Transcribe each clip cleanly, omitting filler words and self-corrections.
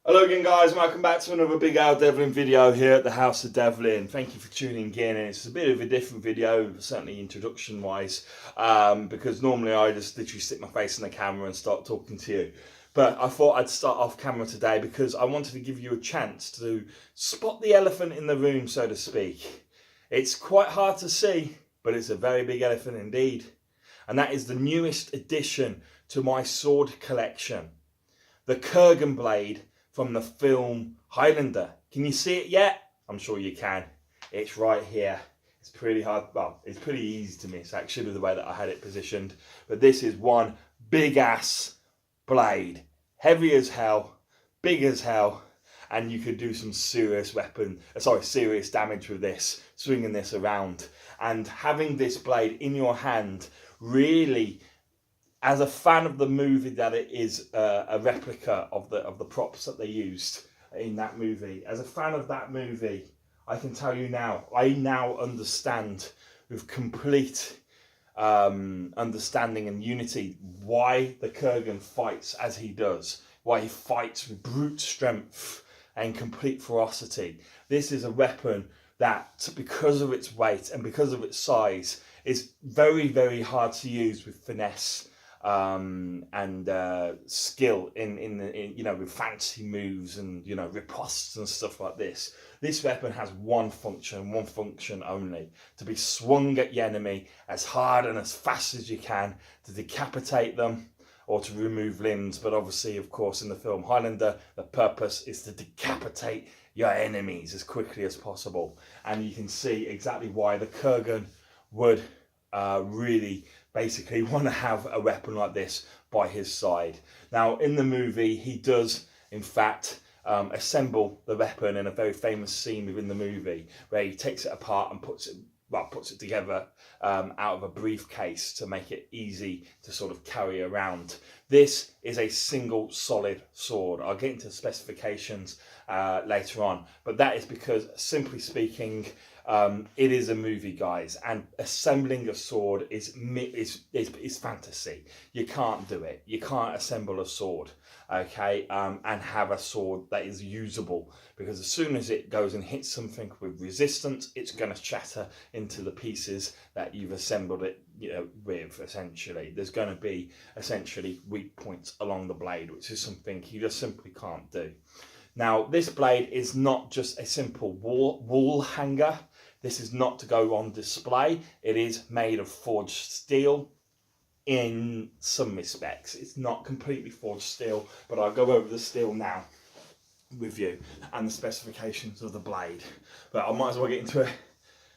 Hello again guys, welcome back to another Big Al Devlin video here at the House of Devlin. Thank you for tuning in. It's a bit of a different video, certainly introduction wise, because normally I just literally stick my face in the camera and start talking to you. But I thought I'd start off camera today because I wanted to give you a chance to spot the elephant in the room, so to speak. It's quite hard to see, but it's a very big elephant indeed. And that is the newest addition to my sword collection. The Kurgan blade from the film Highlander. Can you see it yet? I'm sure you can. It's right here. It's pretty hard, well, it's pretty easy to miss actually the way that I had it positioned. But this is one big ass blade. Heavy as hell, big as hell, and you could do some serious serious damage with this, swinging this around. And having this blade in your hand really, as a fan of the movie that it is a replica of the props that they used in that movie, as a fan of that movie, I can tell you now, I now understand with complete understanding and unity why the Kurgan fights as he does, why he fights with brute strength and complete ferocity. This is a weapon that, because of its weight and because of its size, is very, very hard to use with finesse and skill in with fancy moves and riposts and stuff like this. This weapon has one function only: to be swung at the enemy as hard and as fast as you can to decapitate them or to remove limbs. But obviously, of course, in the film Highlander, the purpose is to decapitate your enemies as quickly as possible. And you can see exactly why the Kurgan would really basically want to have a weapon like this by his side. Now, in the movie, he does, in fact, assemble the weapon in a very famous scene within the movie where he takes it apart and puts it together out of a briefcase to make it easy to sort of carry around. This is a single solid sword. I'll get into specifications later on, but that is because, simply speaking, it is a movie, guys, and assembling a sword is fantasy. You can't do it. You can't assemble a sword, okay, and have a sword that is usable, because as soon as it goes and hits something with resistance, it's going to shatter into the pieces that you've assembled it with. Essentially, there's going to be essentially weak points along the blade, which is something you just simply can't do. Now, this blade is not just a simple wall hanger. This is not to go on display. It is made of forged steel in some respects. It's not completely forged steel, but I'll go over the steel now with you and the specifications of the blade. But I might as well get into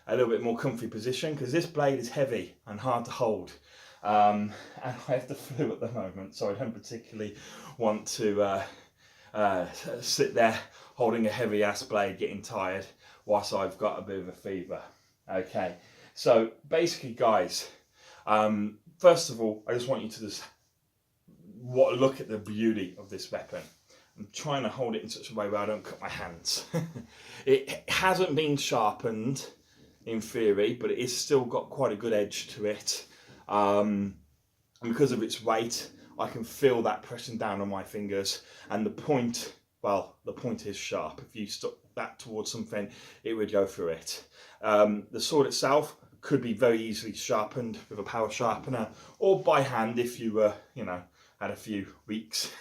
a little bit more comfy position, because this blade is heavy and hard to hold. And I have the flu at the moment, so I don't particularly want to sit there holding a heavy ass blade getting tired whilst I've got a bit of a fever. Okay, so basically, guys, first of all, I just want you to just look at the beauty of this weapon. I'm trying to hold it in such a way where I don't cut my hands. It hasn't been sharpened in theory, but it is still got quite a good edge to it. And because of its weight, I can feel that pressing down on my fingers, and the point is sharp. If you stuck that towards something, it would go through it. The sword itself could be very easily sharpened with a power sharpener, or by hand if you were, had a few weeks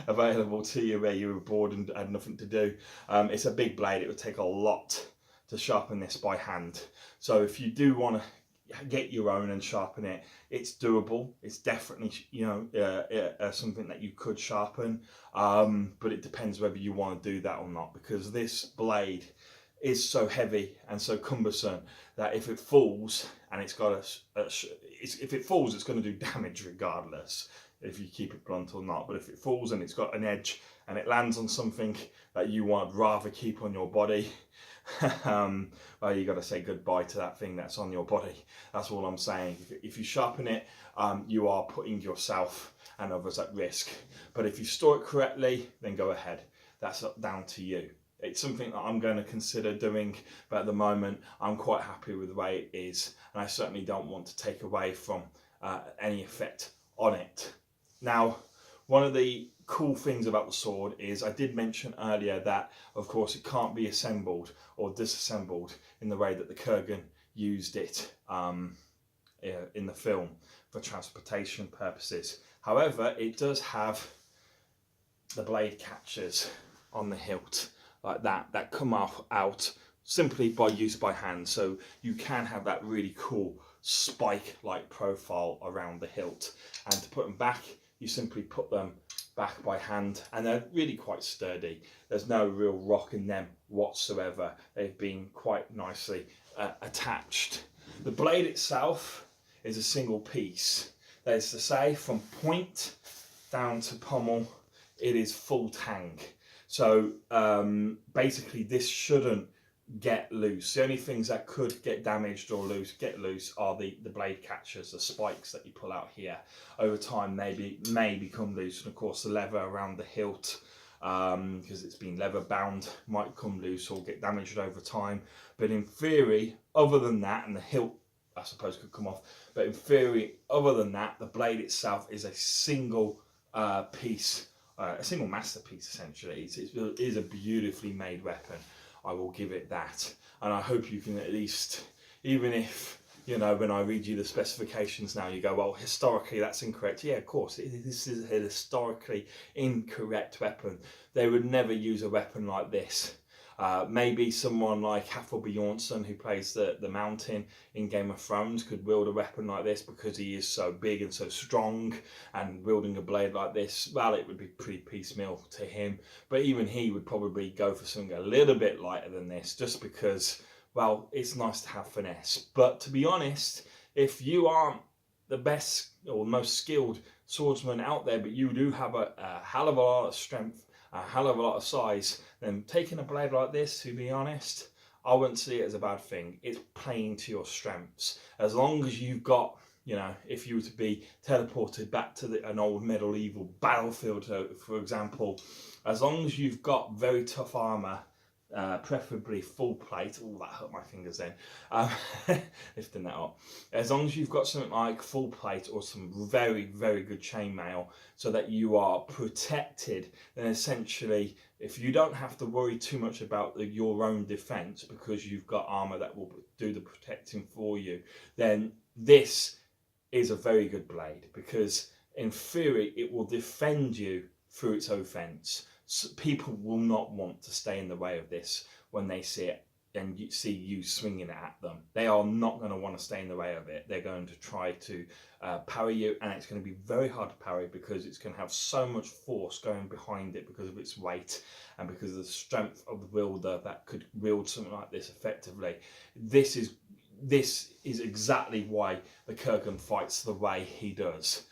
available to you where you were bored and had nothing to do. It's a big blade. It would take a lot to sharpen this by hand. So if you do want to get your own and sharpen it, it's doable. It's definitely something that you could sharpen, but it depends whether you want to do that or not, because this blade is so heavy and so cumbersome that if it falls, and it's going to do damage regardless if you keep it blunt or not. But if it falls and it's got an edge and it lands on something that you would rather keep on your body, well, you got to say goodbye to that thing that's on your body. That's all I'm saying. If you sharpen it, you are putting yourself and others at risk. But if you store it correctly, then go ahead. That's down to you. It's something that I'm going to consider doing, but at the moment I'm quite happy with the way it is, and I certainly don't want to take away from any effect on it. Now, one of the cool things about the sword is, I did mention earlier that of course it can't be assembled or disassembled in the way that the Kurgan used it in the film for transportation purposes. However, it does have the blade catchers on the hilt like that come out simply by use by hand, so you can have that really cool spike like profile around the hilt. And to put them back, you simply put them back by hand, and they're really quite sturdy. There's no real rock in them whatsoever. They've been quite nicely attached. The blade itself is a single piece. That is to say, from point down to pommel, it is full tang. So basically this shouldn't get loose. The only things that could get damaged or get loose are the blade catchers, the spikes that you pull out here. Over time may become loose, and of course the leather around the hilt, because it's been leather bound, might come loose or get damaged over time. But in theory, other than that, and the hilt I suppose could come off, but in theory, other than that, the blade itself is a single piece, a single masterpiece essentially. It is a beautifully made weapon, I will give it that. And I hope you can at least, even if, you know, when I read you the specifications now, you go, well, historically that's incorrect. Yeah, of course, this is a historically incorrect weapon. They would never use a weapon like this. Maybe someone like Hathor Bjornsson, who plays the Mountain in Game of Thrones, could wield a weapon like this because he is so big and so strong, and wielding a blade like this, well, it would be pretty piecemeal to him. But even he would probably go for something a little bit lighter than this, just because, well, it's nice to have finesse. But to be honest, if you aren't the best or most skilled swordsman out there, but you do have a hell of a lot of strength, a hell of a lot of size, then taking a blade like this, to be honest, I wouldn't see it as a bad thing. It's playing to your strengths. As long as you've got, you know, if you were to be teleported back to an old medieval battlefield, for example, as long as you've got very tough armour, preferably full plate. Oh, that hurt my fingers then. Lifting that up. As long as you've got something like full plate or some very, very good chainmail so that you are protected, then essentially, if you don't have to worry too much about your own defence because you've got armour that will do the protecting for you, then this is a very good blade, because in theory it will defend you through its offence. So people will not want to stay in the way of this when they see it and see you swinging it at them. They are not going to want to stay in the way of it. They're going to try to parry you, and it's going to be very hard to parry because it's going to have so much force going behind it because of its weight and because of the strength of the wielder that could wield something like this effectively. This is exactly why the Kurgan fights the way he does.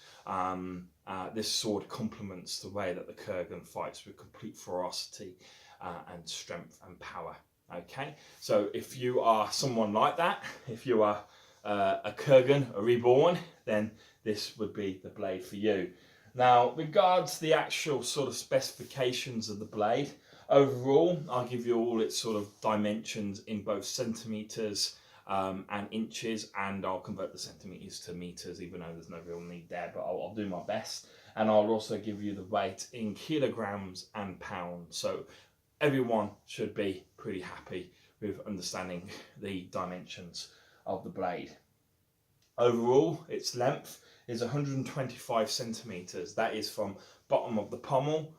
This sword complements the way that the Kurgan fights with complete ferocity and strength and power. Okay, so if you are someone like that, if you are a Kurgan, a reborn, then this would be the blade for you. Now, regards the actual sort of specifications of the blade, overall, I'll give you all its sort of dimensions in both centimetres and inches, and I'll convert the centimetres to metres, even though there's no real need there, but I'll do my best. And I'll also give you the weight in kilograms and pounds, so everyone should be pretty happy with understanding the dimensions of the blade. Overall, its length is 125 centimetres. That is from bottom of the pommel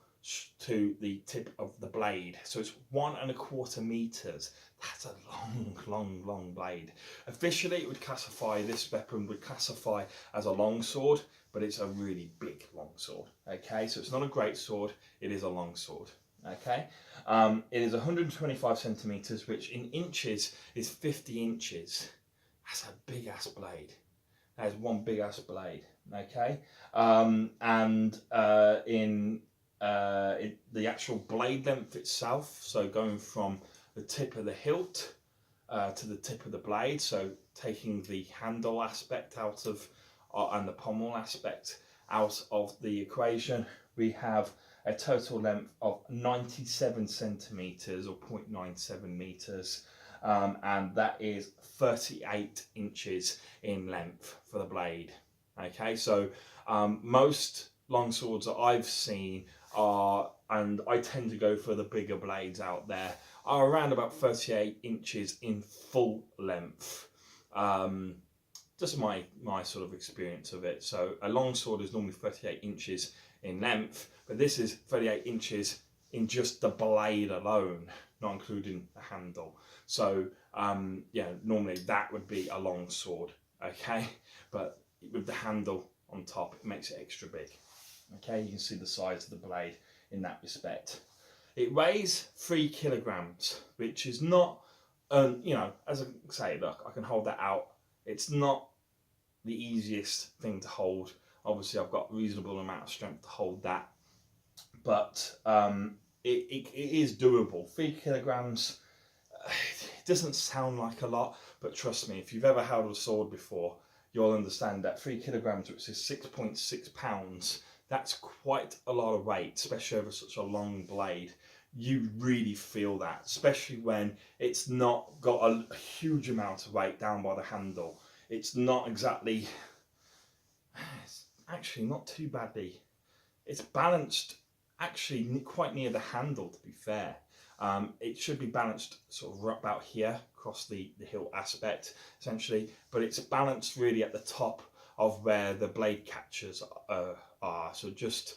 to the tip of the blade. So it's 1.25 metres. That's a long blade. Officially, it would classify, this weapon would classify as a long sword, but it's a really big long sword. Okay, so it's not a great sword, it is a long sword. Okay, it is 125 centimetres, which in inches is 50 inches. That's a big ass blade. That is one big ass blade. Okay, in the actual blade length itself, so going from the tip of the hilt to the tip of the blade, so taking the handle aspect out of and the pommel aspect out of the equation, we have a total length of 97 centimetres or 0.97 metres, and that is 38 inches in length for the blade. Okay, so most long swords that I've seen are, and I tend to go for the bigger blades out there, are around about 38 inches in full length. Just my sort of experience of it. So a long sword is normally 38 inches in length, but this is 38 inches in just the blade alone, not including the handle. So yeah, normally that would be a long sword, okay? But with the handle on top, it makes it extra big. Okay, you can see the size of the blade in that respect. It weighs 3 kilograms, which is not, you know, as I say, look, I can hold that out. It's not the easiest thing to hold. Obviously, I've got a reasonable amount of strength to hold that, but it is doable. 3 kilograms, it doesn't sound like a lot, but trust me, if you've ever held a sword before, you'll understand that 3 kilograms, which is 6.6 pounds, that's quite a lot of weight, especially over such a long blade. You really feel that, especially when it's not got a huge amount of weight down by the handle. It's not exactly, it's actually not too badly. It's balanced actually quite near the handle, to be fair. It should be balanced sort of about here across the hilt aspect essentially, but it's balanced really at the top of where the blade catchers are. So just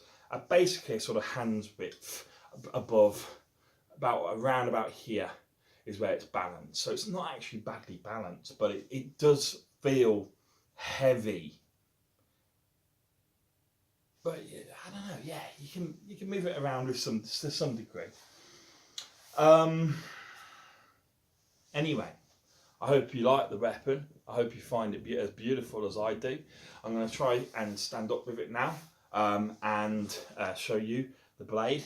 basically a sort of hand's width above, around about here is where it's balanced. So it's not actually badly balanced, but it does feel heavy. But I don't know, yeah, you can move it around with to some degree. Anyway, I hope you like the weapon. I hope you find it as beautiful as I do. I'm going to try and stand up with it now and show you the blade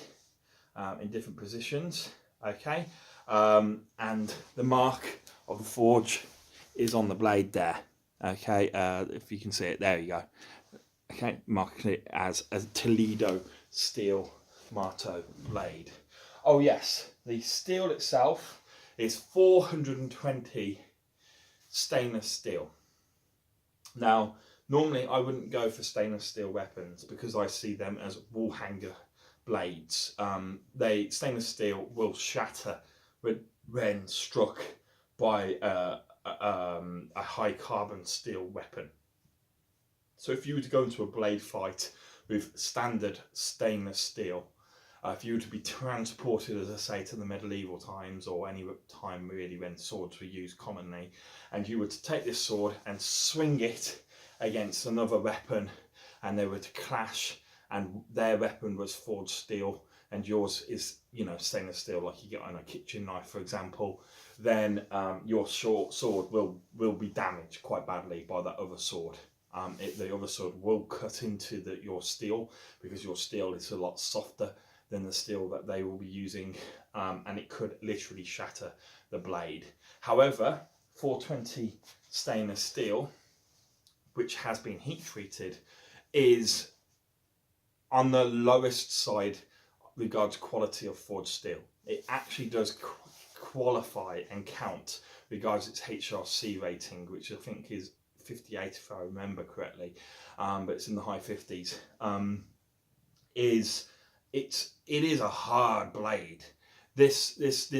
in different positions. Okay, and the mark of the forge is on the blade there. Okay, if you can see it, there you go. Okay, marking it as a Toledo steel marto blade. Oh yes, the steel itself is 420 stainless steel. Now, normally I wouldn't go for stainless steel weapons because I see them as wall hanger blades. Stainless steel will shatter when struck by a high carbon steel weapon. So if you were to go into a blade fight with standard stainless steel, if you were to be transported, as I say, to the medieval times or any time really when swords were used commonly, and you were to take this sword and swing it against another weapon and they were to clash and their weapon was forged steel and yours is, you know, stainless steel like you get on a kitchen knife, for example, then your sword will be damaged quite badly by that other sword. The other sword will cut into your steel because your steel is a lot softer than the steel that they will be using, and it could literally shatter the blade. However, 420 stainless steel, which has been heat treated, is on the lowest side regards quality of forged steel. It actually does qualify and count regards its HRC rating, which I think is 58 if I remember correctly, but it's in the high 50s. It is a hard blade. This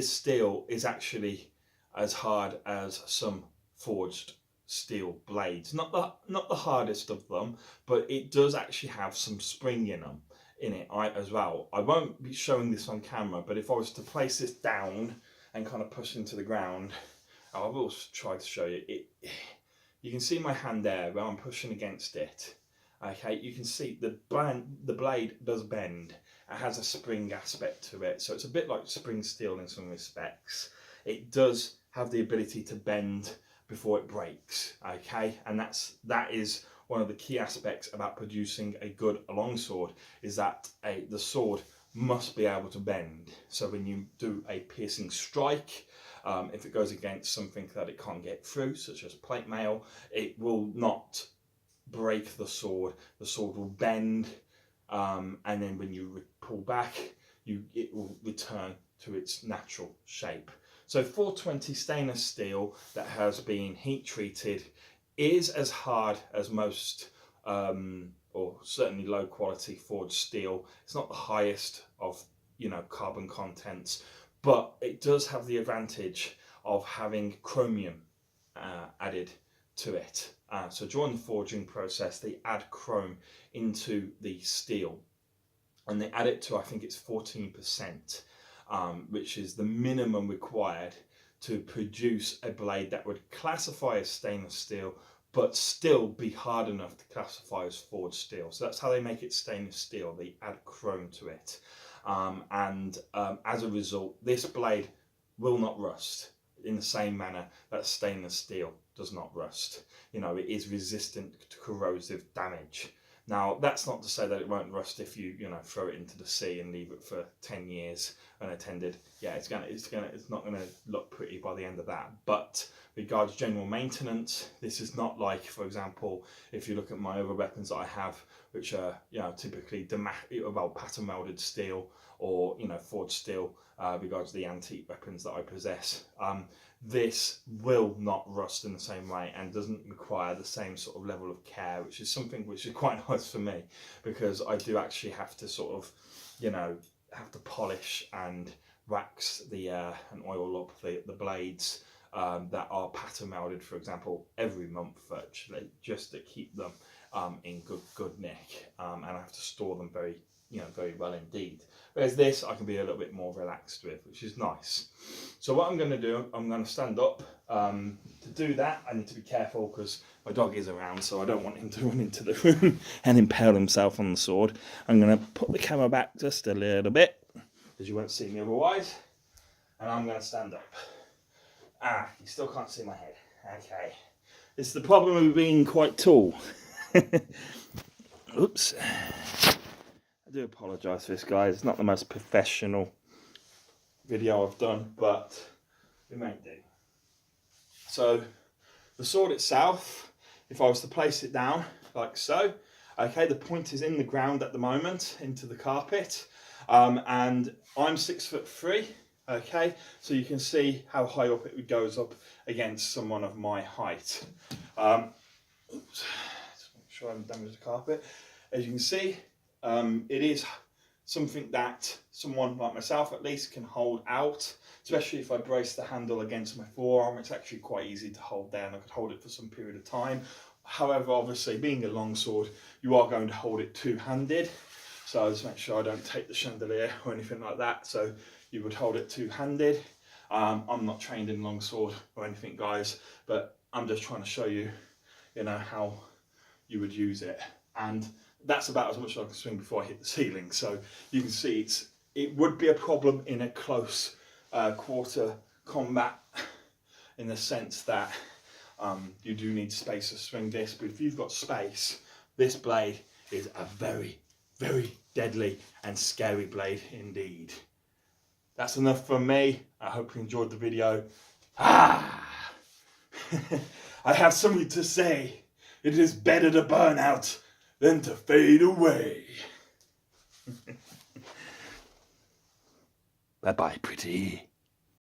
steel is actually as hard as some forged steel blades. Not the hardest of them, but it does actually have some spring in it as well. I won't be showing this on camera, but if I was to place this down and kind of push into the ground, I will try to show you it. You can see my hand there where I'm pushing against it. Okay, you can see the blade does bend. It has a spring aspect to it, so it's a bit like spring steel in some respects. It does have the ability to bend before it breaks. Okay, and that is one of the key aspects about producing a good longsword, is that the sword must be able to bend. So when you do a piercing strike, if it goes against something that it can't get through, such as plate mail, it will not break the sword will bend, and then when you pull back, it will return to its natural shape. So 420 stainless steel that has been heat treated is as hard as most or certainly low quality forged steel. It's not the highest of, you know, carbon contents, but it does have the advantage of having chromium added to it. So during the forging process, they add chrome into the steel, and they add it to, I think it's 14%, which is the minimum required to produce a blade that would classify as stainless steel, but still be hard enough to classify as forged steel. So that's how they make it stainless steel. They add chrome to it. As a result, this blade will not rust in the same manner that stainless steel does not rust. You know, it is resistant to corrosive damage. Now, that's not to say that it won't rust if you throw it into the sea and leave it for 10 years unattended. Yeah, it's not gonna look pretty by the end of that. But regards general maintenance, this is not like, for example, if you look at my other weapons that I have, which are typically pattern welded steel or forged steel. Regards to the antique weapons that I possess, this will not rust in the same way and doesn't require the same sort of level of care, which is something which is quite nice for me, because I do actually have to sort of, have to polish and wax and oil up the blades that are pattern welded, for example, every month virtually, just to keep them in good nick, and I have to store them very well indeed. Whereas this, I can be a little bit more relaxed with, which is nice. So what I'm going to do, I'm going to stand up. To do that, I need to be careful because my dog is around, so I don't want him to run into the room and impale himself on the sword. I'm going to put the camera back just a little bit, because you won't see me otherwise. And I'm going to stand up. You still can't see my head. Okay. It's the problem of being quite tall. Oops. I do apologise for this, guys. It's not the most professional video I've done, but we may do. So the sword itself, if I was to place it down like so, okay, the point is in the ground at the moment, into the carpet, and I'm 6'3", okay, so you can see how high up it goes up against someone of my height. Oops, just make sure I haven't damaged the carpet. As you can see, it is something that someone like myself at least can hold out, especially if I brace the handle against my forearm. It's actually quite easy to hold down. I could hold it for some period of time. However, obviously being a longsword, you are going to hold it two-handed, so I just make sure I don't take the chandelier or anything like that. So you would hold it two-handed. I'm not trained in longsword or anything, guys, but I'm just trying to show you, how you would use it. And that's about as much as I can swing before I hit the ceiling. So you can see it would be a problem in a close quarter combat, in the sense that you do need space to swing this. But if you've got space, this blade is a very, very deadly and scary blade indeed. That's enough from me. I hope you enjoyed the video. I have something to say. It is better to burn out than to fade away. Bye-bye, pretty.